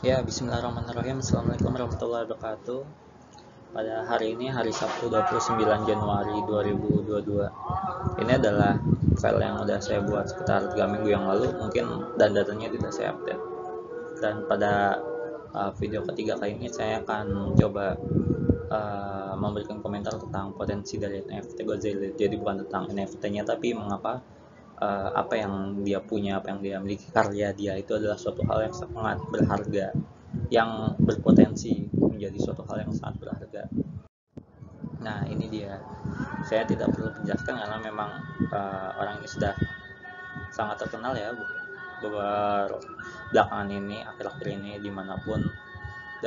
Ya, bismillahirrahmanirrahim. Assalamualaikum warahmatullahi wabarakatuh. Pada hari ini, hari Sabtu 29 Januari 2022. Ini adalah file yang udah saya buat sekitar 3 minggu yang lalu, mungkin, dan datanya tidak saya update. Dan pada video ketiga kali ini, saya akan coba memberikan komentar tentang potensi dari NFT Gozali. Jadi bukan tentang NFT-nya, tapi mengapa apa yang dia punya, apa yang dia miliki, karya dia itu adalah suatu hal yang sangat berharga, yang berpotensi menjadi suatu hal yang sangat berharga. Nah, ini dia. Saya tidak perlu menjelaskan karena memang orang ini sudah sangat terkenal ya beberapa belakangan ini, akhir-akhir ini, dimanapun.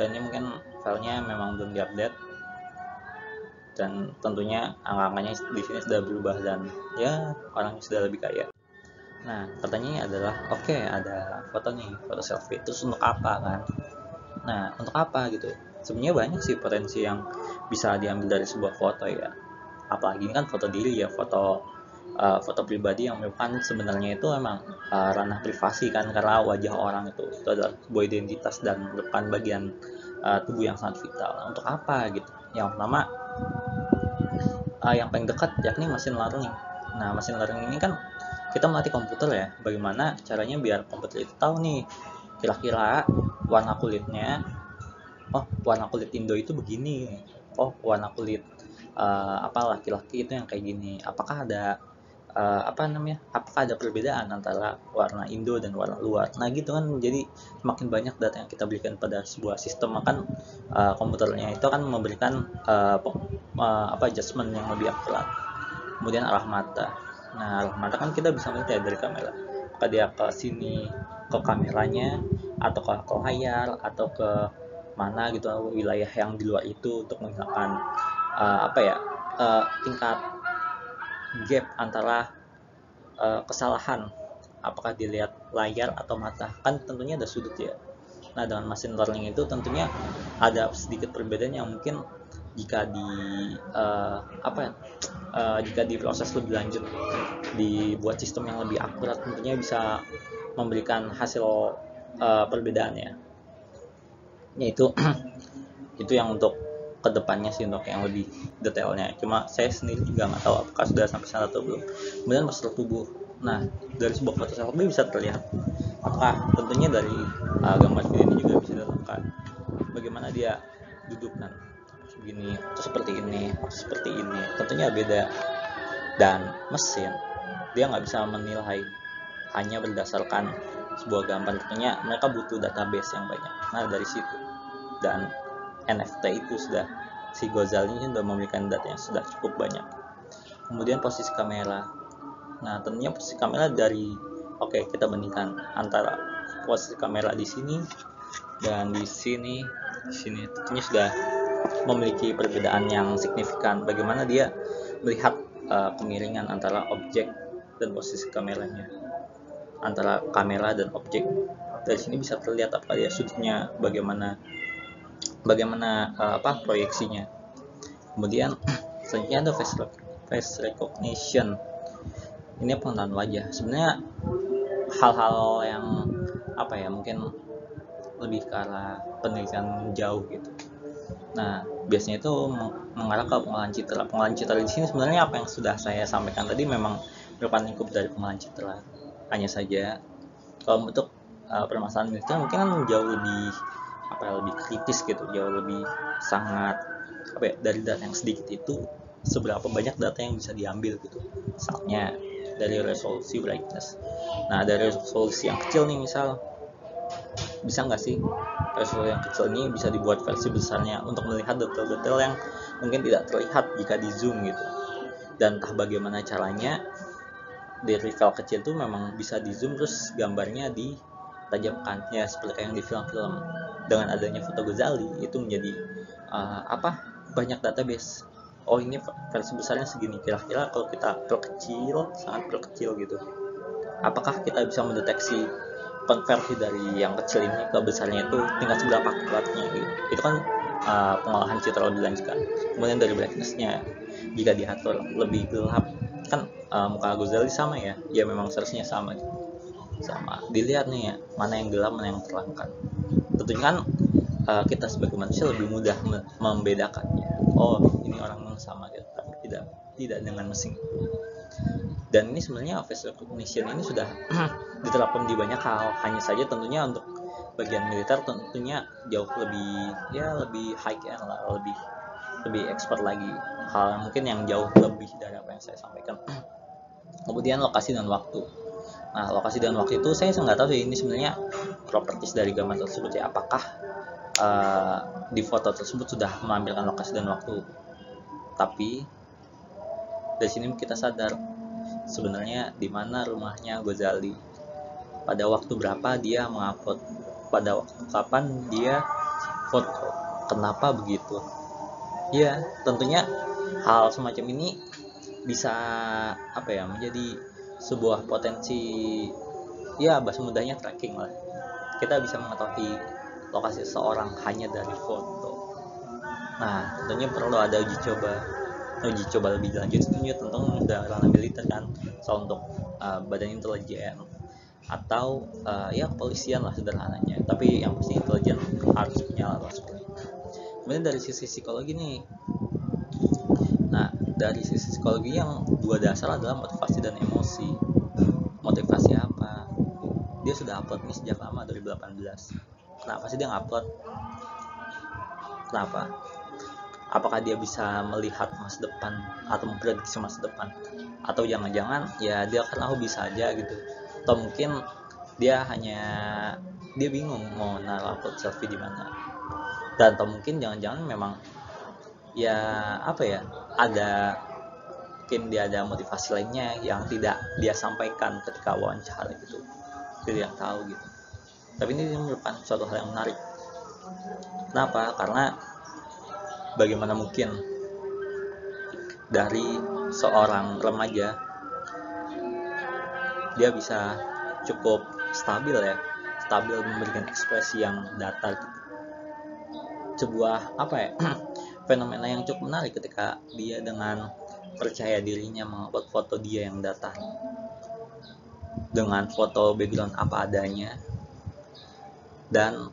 Dan ini mungkin filenya memang belum diupdate, dan tentunya angka-angkanya di sini sudah berubah, dan ya orangnya sudah lebih kaya. Nah, pertanyaannya adalah, oke, ada foto nih, foto selfie, terus untuk apa kan? Nah, untuk apa gitu? Sebenarnya banyak sih potensi yang bisa diambil dari sebuah foto ya. Apalagi ini kan foto diri ya, foto pribadi yang merupakan sebenarnya itu emang ranah privasi kan, karena wajah orang itu adalah sebuah identitas dan merupakan bagian tubuh yang sangat vital. Untuk apa gitu? Yang pertama, yang paling dekat yakni machine learning. Nah, machine learning ini kan kita melatih komputer ya, bagaimana caranya biar komputer itu tahu nih kira-kira warna kulitnya, oh warna kulit Indo itu begini, oh warna kulit laki-laki itu yang kayak gini, apakah ada apakah ada perbedaan antara warna Indo dan warna luar. Nah gitu kan, jadi semakin banyak data yang kita berikan pada sebuah sistem, akan komputernya itu akan memberikan adjustment yang lebih akurat. Kemudian arah mata. Nah, arah mata kan kita bisa melihat dari kamera, apakah dia ke sini, ke kameranya, atau ke layar, atau ke mana gitu, wilayah yang di luar itu, untuk menghilangkan tingkat gap antara kesalahan, apakah dilihat layar atau mata, kan tentunya ada sudut ya. Nah, dengan machine learning itu tentunya ada sedikit perbedaan yang mungkin jika jika diproses lebih lanjut, dibuat sistem yang lebih akurat, tentunya bisa memberikan hasil perbedaannya. Yaitu itu yang untuk kedepannya sih, untuk yang lebih detailnya. Cuma saya sendiri juga nggak tahu apakah sudah sampai sana atau belum. Kemudian postur tubuh. Nah, dari sebuah foto selfie bisa terlihat, apakah tentunya dari gambar video ini juga bisa ditentukan bagaimana dia duduk kan, begini atau seperti ini atau seperti ini, tentunya beda. Dan mesin, dia nggak bisa menilai hanya berdasarkan sebuah gambar, tentunya mereka butuh database yang banyak. Nah, dari situ, dan NFT itu si Gozali ini sudah memberikan data yang sudah cukup banyak. Kemudian posisi kamera. Nah, tentunya posisi kamera kita bandingkan antara posisi kamera di sini dan di sini. Tentunya sudah memiliki perbedaan yang signifikan, bagaimana dia melihat kemiringan antara objek dan posisi kameranya, antara kamera dan objek. Dari sini bisa terlihat apa ya sudutnya, bagaimana proyeksinya. Kemudian selanjutnya ada face recognition. Ini pengenalan wajah. Sebenarnya hal-hal yang mungkin lebih ke arah penelitian jauh gitu. Nah, biasanya itu mengarah ke pengolahan citra. Pengolahan citra di sini sebenarnya apa yang sudah saya sampaikan tadi memang merupakan lingkup dari pengolahan citra. Hanya saja kalau untuk permasalahan itu mungkin kan jauh lebih kritis gitu, jauh lebih sangat dari data yang sedikit itu seberapa banyak data yang bisa diambil gitu. Misalnya dari resolusi brightness. Nah, dari resolusi yang kecil nih, misal bisa nggak sih resolusi yang kecil ini bisa dibuat versi besarnya untuk melihat detail-detail yang mungkin tidak terlihat jika di zoom gitu. Dan entah bagaimana caranya dari file kecil itu memang bisa di zoom, terus gambarnya ditajamkan ya, seperti yang di film-film. Dengan adanya foto Gozali itu menjadi banyak database. Oh, ini versi besarnya segini, kira-kira kalau kita perkecil, sangat perkecil gitu, apakah kita bisa mendeteksi konversi dari yang kecil ini ke besarnya itu tingkat seberapa akuratnya gitu. Itu kan pengolahan citra lebih lanjut kan. Kemudian dari brightness-nya, jika diatur lebih gelap kan, muka Gozali sama ya memang seharusnya sama, dilihat nih ya, mana yang gelap mana yang terang kan. tentunya kan kita sebagai manusia lebih mudah membedakannya. Oh, ini orang yang sama gitu, tapi tidak dengan mesin. Dan ini sebenarnya face recognition ini sudah diterapkan di banyak hal, hanya saja tentunya untuk bagian militer tentunya jauh lebih high end lah, lebih expert lagi, hal mungkin yang jauh lebih dari apa yang saya sampaikan. Kemudian lokasi dan waktu. Nah, lokasi dan waktu itu saya nggak tahu sih ini sebenarnya properties dari gambar tersebut ya, apakah di foto tersebut sudah menampilkan lokasi dan waktu. Tapi dari sini kita sadar sebenarnya di mana rumahnya Ghazali, pada waktu berapa dia mengupload, pada waktu kapan dia foto, kenapa begitu. Ya, tentunya hal semacam ini bisa menjadi sebuah potensi, ya bahasa mudahnya tracking lah. Kita bisa mengetahui lokasi seseorang hanya dari foto. Nah, tentunya perlu ada uji coba lebih lanjut, tentunya tentang ranah militer kan, soal untuk badan intelijen atau ya kepolisian lah sederhananya. Tapi yang pasti intelijen harus punya alat seperti itu. Kemudian dari sisi psikologi nih, nah dari sisi psikologi yang dua dasar adalah motivasi dan emosi. Motivasi apa? Dia sudah upload nih sejak lama, 2018. Kenapa sih dia ngupload? Kenapa? Apakah dia bisa melihat masa depan atau memprediksi masa depan? Atau jangan-jangan ya dia akan hobi saja gitu. Atau mungkin dia bingung mau naruh upload selfie di mana. Dan atau mungkin jangan-jangan memang mungkin dia ada motivasi lainnya yang tidak dia sampaikan ketika wawancara gitu, tidak tahu gitu. Tapi ini merupakan suatu hal yang menarik. Kenapa? Karena bagaimana mungkin dari seorang remaja dia bisa cukup stabil memberikan ekspresi yang datar gitu. Sebuah fenomena yang cukup menarik ketika dia dengan percaya dirinya mengupload foto dia yang datar dengan foto background apa adanya, dan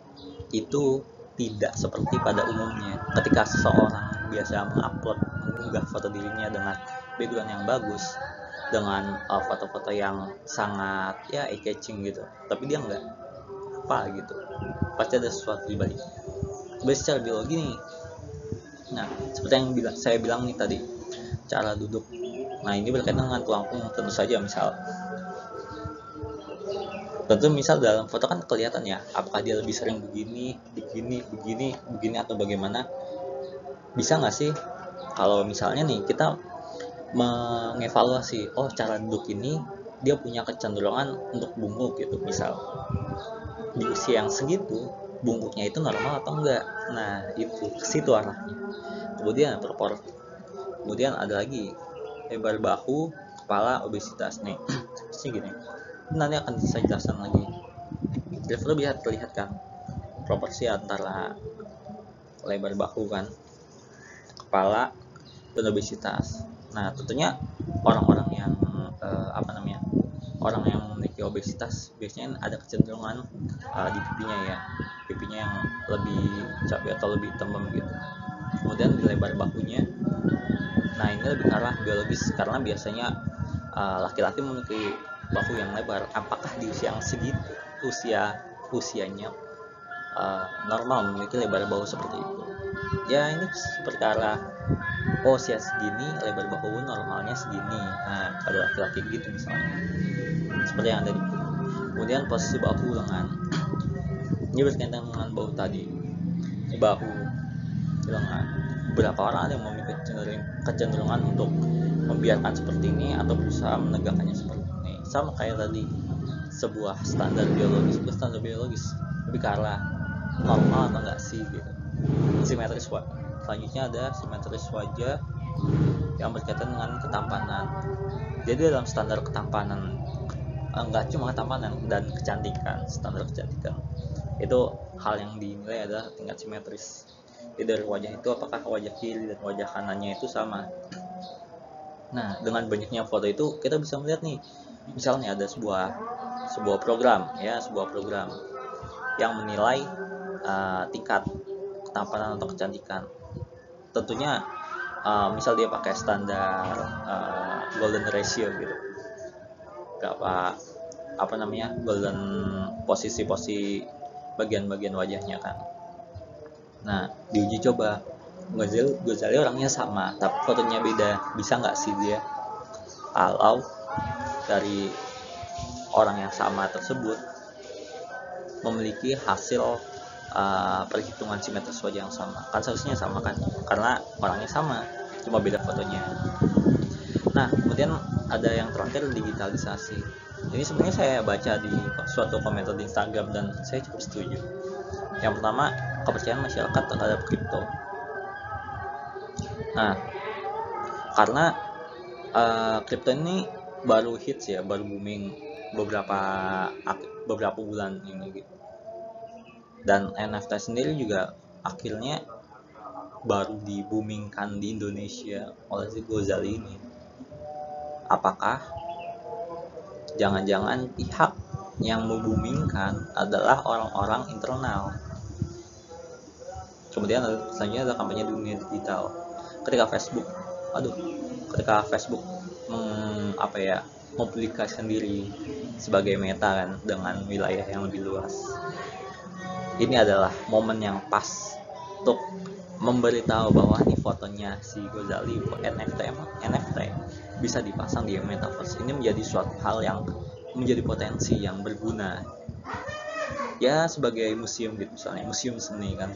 itu tidak seperti pada umumnya ketika seseorang biasa mengunggah foto dirinya dengan background yang bagus, dengan foto-foto yang sangat eye-catching gitu, tapi dia nggak gitu, pasti ada sesuatu di baliknya. Tapi secara biologi nih, nah seperti yang saya bilang nih tadi, cara duduk. Nah ini berkaitan dengan tulang punggung. Tentu saja misal dalam foto kan kelihatan ya, apakah dia lebih sering begini atau bagaimana. Bisa nggak sih kalau misalnya nih kita mengevaluasi, cara duduk ini dia punya kecenderungan untuk bungkuk gitu, misal di usia yang segitu bungkuknya itu normal atau enggak. Nah itu ke situ arahnya. Kemudian ada lagi lebar bahu, kepala, obesitas nih. Sih gini, nanti akan saya jelaskan lagi. Jadi bisa terlihat kan proporsi antara lebar bahu kan, kepala, dan obesitas. Nah tentunya orang-orang yang orang yang memiliki obesitas biasanya ada kecenderungan di pipinya yang lebih capek atau lebih tembem gitu. Kemudian di lebar bahunya, nah ini lebih ke arah biologis karena biasanya laki-laki memiliki bahu yang lebar. Apakah di usia yang segitu usianya normal memiliki lebar bahu seperti itu? Ya ini seperti arah usia segini lebar bahu normalnya segini. Nah pada laki-laki gitu misalnya, seperti yang ada di buku. Kemudian posisi bahu lengan, ini berkaitan dengan bahu tadi, bahu lengan. Beberapa orang ada yang memiliki kecenderungan untuk membiarkan seperti ini atau berusaha menegakkannya seperti ini. Sama kayak tadi, sebuah standar biologis lebih ke arah normal atau enggak sih gitu. Simetris wajah. Selanjutnya ada simetris wajah yang berkaitan dengan ketampanan. Jadi dalam standar ketampanan, enggak cuma ketampanan dan kecantikan, standar kecantikan itu hal yang dinilai adalah tingkat simetris. Jadi dari wajah itu apakah wajah kiri dan wajah kanannya itu sama. Nah dengan banyaknya foto itu kita bisa melihat nih, misalnya ada sebuah program yang menilai tingkat ketampanan atau kecantikan. Tentunya misal dia pakai standar golden ratio gitu, berapa golden posisi bagian-bagian wajahnya kan. Nah, diuji coba, Ghazali orangnya sama tapi fotonya beda, bisa nggak sih dia kalau dari orang yang sama tersebut memiliki hasil perhitungan simetris wajah yang sama? Kan seharusnya sama kan, karena orangnya sama, cuma beda fotonya. Nah, kemudian ada yang terakhir, digitalisasi. Ini sebenarnya saya baca di suatu komentar di Instagram dan saya cukup setuju. Yang pertama, kepercayaan masyarakat terhadap kripto. Nah, karena kripto ini baru hits ya, baru booming beberapa bulan ini gitu. Dan NFT sendiri juga akhirnya baru di-boomingkan di Indonesia oleh si Ghazali ini. Apakah jangan-jangan pihak yang memboomingkan adalah orang-orang internal? Kemudian selanjutnya ada kampanye dunia digital. Ketika Facebook mempublikasikan diri sebagai Meta kan, dengan wilayah yang lebih luas. Ini adalah momen yang pas untuk memberitahu bahwa nih fotonya si Ghazali NFT bisa dipasang di metaverse. Ini menjadi suatu hal yang menjadi potensi yang berguna ya, sebagai museum gitu, misalnya museum seni kan,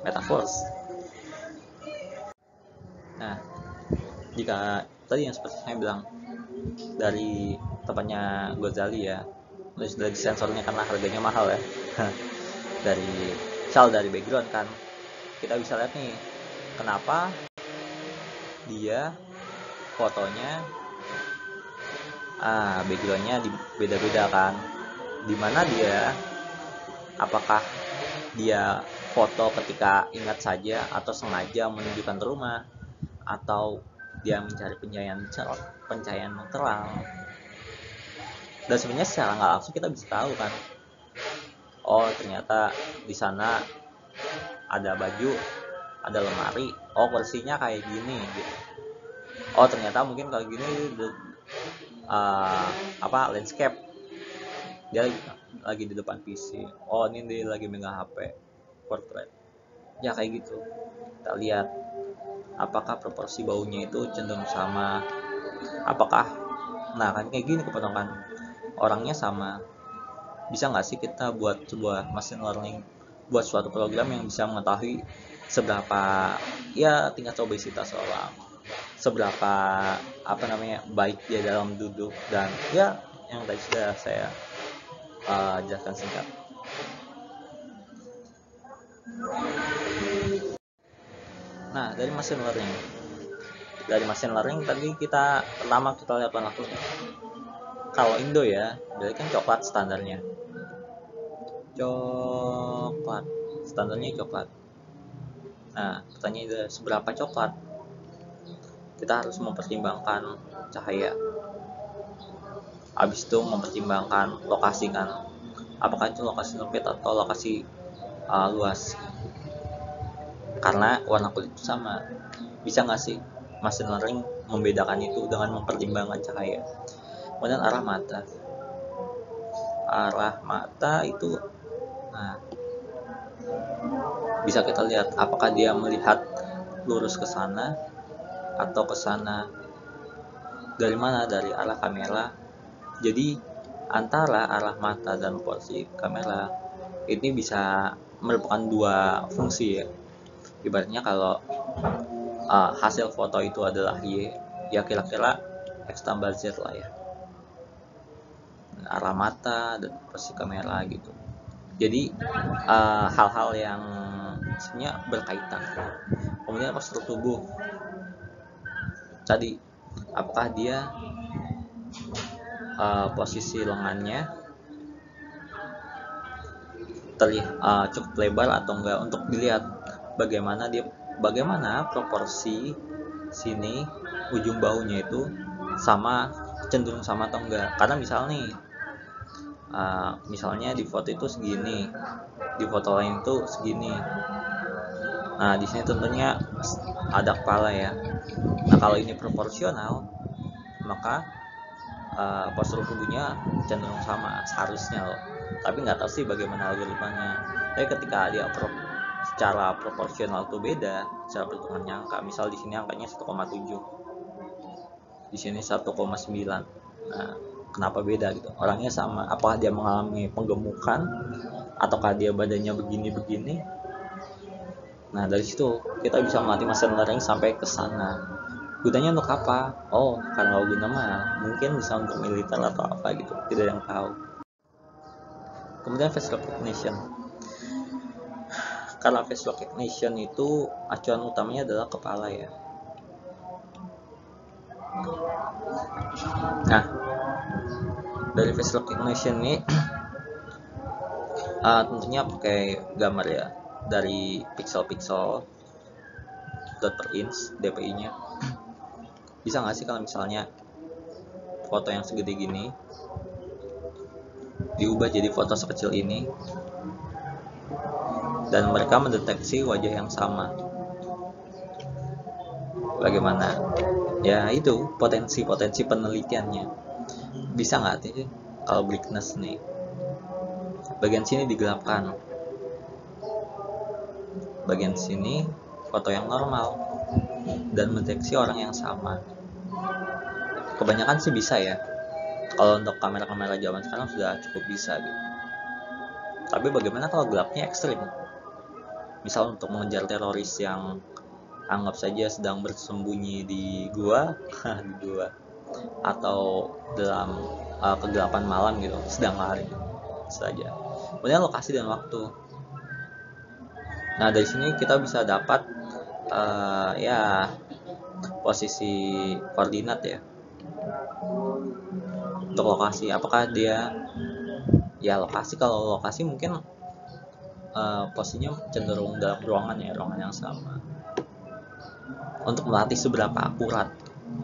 metaverse. Nah, jika tadi yang seperti saya bilang, dari tempatnya Ghazali ya, terus dari sensornya karena harganya mahal ya dari background kan, kita bisa lihat nih kenapa dia fotonya backgroundnya beda-beda kan, dimana dia, apakah dia foto ketika ingat saja atau sengaja menunjukkan rumah, atau dia mencari pencahayaan terang. Dan sebenarnya secara nggak langsung kita bisa tahu kan, oh ternyata di sana ada baju, ada lemari, oh kursinya kayak gini gitu. Oh ternyata mungkin kalau gini landscape, dia lagi di depan PC, oh ini dia lagi megang HP, portrait ya, kayak gitu. Kita lihat apakah proporsi baunya itu cenderung sama, apakah kan kayak gini kepotongan orangnya sama. Bisa nggak sih kita buat sebuah machine learning, buat suatu program yang bisa mengetahui seberapa ya tingkat obesitas orang, seberapa baik dia dalam duduk, dan ya yang tadi sudah saya jelaskan singkat. Nah, dari machine learning tadi kita lihat langsung. Kalau Indo ya, berarti kan coklat standarnya. Coklat. Nah, pertanyaannya seberapa coklat? Kita harus mempertimbangkan cahaya. Habis itu mempertimbangkan lokasi kan. Apakah itu lokasi sempit atau lokasi luas? Karena warna kulit itu sama. Bisa nggak sih machine learning membedakan itu dengan mempertimbangkan cahaya? Kemudian arah mata itu, bisa kita lihat apakah dia melihat lurus ke sana atau ke sana. Dari mana? Dari arah kamera. Jadi antara arah mata dan posisi kamera ini bisa merupakan dua fungsi ya. Ibaratnya kalau hasil foto itu adalah Y, ya kira-kira X tambah Z lah ya, arah mata dan posisi kamera gitu. Jadi hal-hal yang sebenarnya berkaitan. Kemudian postur tubuh tadi, apakah dia posisi lengannya terlihat cukup lebar atau enggak, untuk dilihat bagaimana proporsi sini ujung bahunya itu cenderung sama atau enggak. Karena misalnya di foto itu segini, di foto lain itu segini. Nah di sini tentunya ada kepala ya. Nah kalau ini proporsional, maka postur tubuhnya cenderung sama seharusnya loh. Tapi nggak tahu sih bagaimana algoritmanya. Tapi ketika dia secara proporsional tuh beda, secara perhitungannya angka. Misal di sini angkanya 1,7, di sini 1,9. Nah, kenapa beda gitu? Orangnya sama. Apakah dia mengalami penggemukan, ataukah dia badannya begini-begini? Nah dari situ kita bisa melatih machine learning sampai ke sana. Gunanya untuk apa? Oh, karena guna mah mungkin bisa untuk militer atau apa gitu, tidak ada yang tahu. Kemudian face recognition. Karena face recognition itu acuan utamanya adalah kepala ya. Nah, dari face recognition ini tentunya pakai gambar ya, dari pixel-pixel dot per inch DPI-nya. Bisa nggak sih kalau misalnya foto yang segede gini diubah jadi foto sekecil ini dan mereka mendeteksi wajah yang sama? Bagaimana? Ya itu potensi penelitiannya. Bisa nggak sih kalau brightness nih bagian sini digelapkan, bagian sini foto yang normal, dan mendeteksi orang yang sama? Kebanyakan sih bisa ya. Kalau untuk kamera-kamera zaman sekarang sudah cukup bisa gitu. Tapi bagaimana kalau gelapnya ekstrim? Misal untuk mengejar teroris yang anggap saja sedang bersembunyi di gua, di gua, atau dalam kegelapan malam gitu, sedang lari saja. Kemudian lokasi dan waktu. Nah dari sini kita bisa dapat ya posisi koordinat ya. Untuk lokasi, apakah dia ya lokasi, kalau lokasi mungkin posisinya cenderung dalam ruangan ya, ruangan yang sama. Untuk melatih seberapa akurat,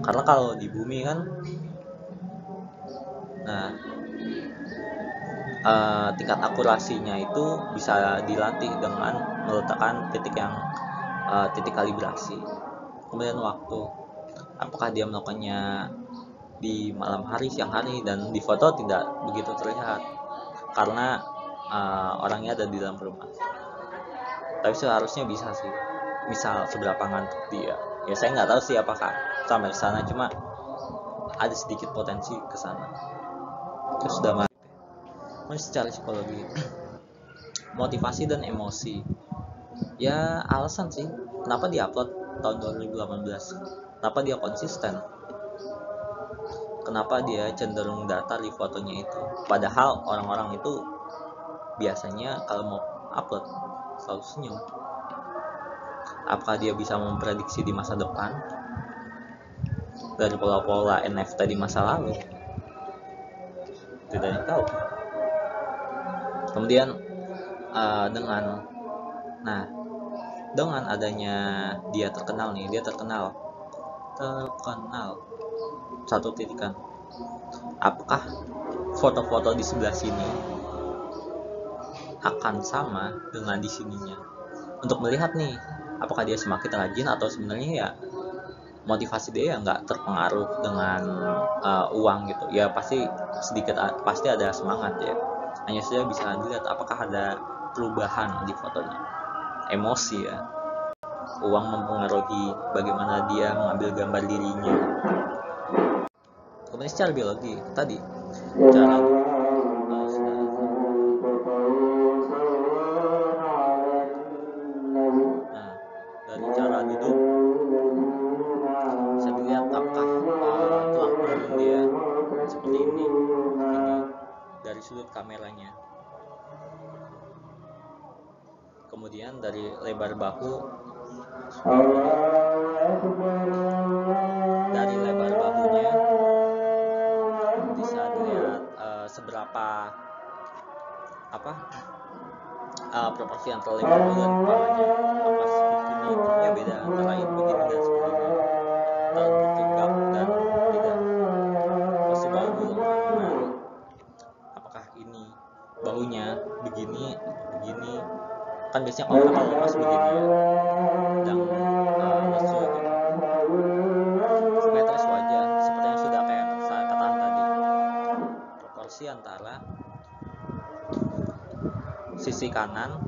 karena kalau di bumi kan, nah tingkat akurasinya itu bisa dilatih dengan meletakkan titik yang titik kalibrasi. Kemudian waktu, apakah dia melakukannya di malam hari, siang hari, dan di foto tidak begitu terlihat karena orangnya ada di dalam rumah. Tapi seharusnya bisa sih, misal seberapa ngantuk dia. Ya saya nggak tahu sih apakah sampai ke sana, cuma ada sedikit potensi ke sana. Itu sudah mati. Secara psikologi, motivasi dan emosi. Ya alasan sih kenapa dia upload tahun 2018. Kenapa dia konsisten? Kenapa dia cenderung datar di fotonya itu? Padahal orang-orang itu biasanya kalau mau upload selalu senyum. Apakah dia bisa memprediksi di masa depan dari pola-pola NFT di masa lalu? Tidak ada yang tahu. Kemudian dengan adanya dia terkenal nih, terkenal satu titikan, apakah foto-foto di sebelah sini akan sama dengan di sininya? Untuk melihat nih apakah dia semakin rajin atau sebenarnya ya motivasi dia ya nggak terpengaruh dengan uang gitu ya. Pasti ada semangat ya, hanya saja bisa dilihat apakah ada perubahan di fotonya. Emosi ya, uang mempengaruhi bagaimana dia mengambil gambar dirinya. Kemudian secara biologi tadi, cara dari cara duduk bisa dilihat apakah tulang punggung dia seperti ini dari sudut kameranya. Kemudian dari lebar bahu, dari lebar bahunya bisa dilihat seberapa proporsi antara lebar bahu dan kepalanya. Apa begini, tentunya beda antara yang begini dan seperti ini, antara untuk tegap dan tidak. Pasti bahu apakah ini bahunya begini, kan biasanya kalau lemas begini ya, dan lesu gitu. Simetris wajah seperti yang sudah kayak saya katakan tadi, proporsi antara sisi kanan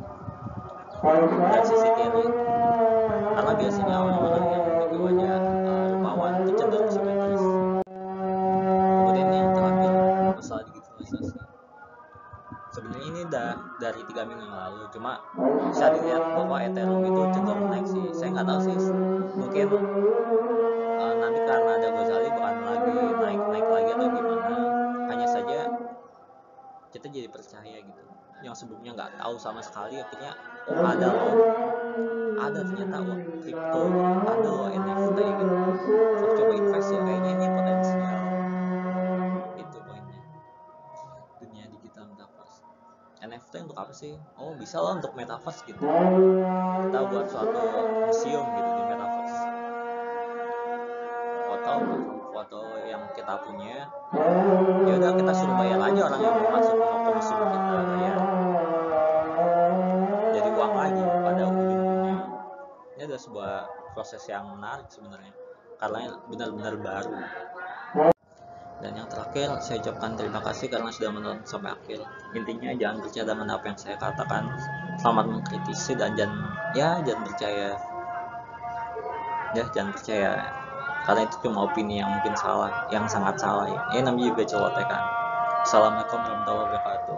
dan sisi kiri, karena biasanya orang-orang yang memiliki wajah rupawan itu cenderung simetris. Kemudian yang terakhir, masalah digitalisasi. Sebenarnya ini udah dari 3 minggu yang lalu, cuma bisa dilihat bahwa Ethereum itu cenderung naik sih. Saya nggak tahu sih, mungkin nanti karena ada Gozali bukan lagi naik lagi atau gimana. Hanya saja kita jadi percaya gitu, yang sebelumnya nggak tahu sama sekali, akhirnya ada ternyata uang kripto, ada loh NFT gitu. Saya coba invest ya, kayaknya ini potensial. Itu poinnya, dunia digital metaverse. NFT untuk apa sih? Oh, bisa lah untuk metaverse gitu, kita buat suatu museum gitu di metaverse, foto yang kita punya, ya udah kita suruh bayar aja orang yang mau masuk, mau ke museum kita bayar, jadi uang lagi pada ujung-ujungnya. Ini adalah sebuah proses yang menarik sebenarnya, karena benar-benar baru. Dan yang terakhir, saya ucapkan terima kasih karena sudah menonton sampai akhir. Intinya jangan percaya dengan apa yang saya katakan, selamat mengkritisi, dan jangan percaya, jangan percaya, karena itu cuma opini yang mungkin salah, yang sangat salah ya. Namanya juga celotekan. Assalamualaikum warahmatullahi wabarakatuh.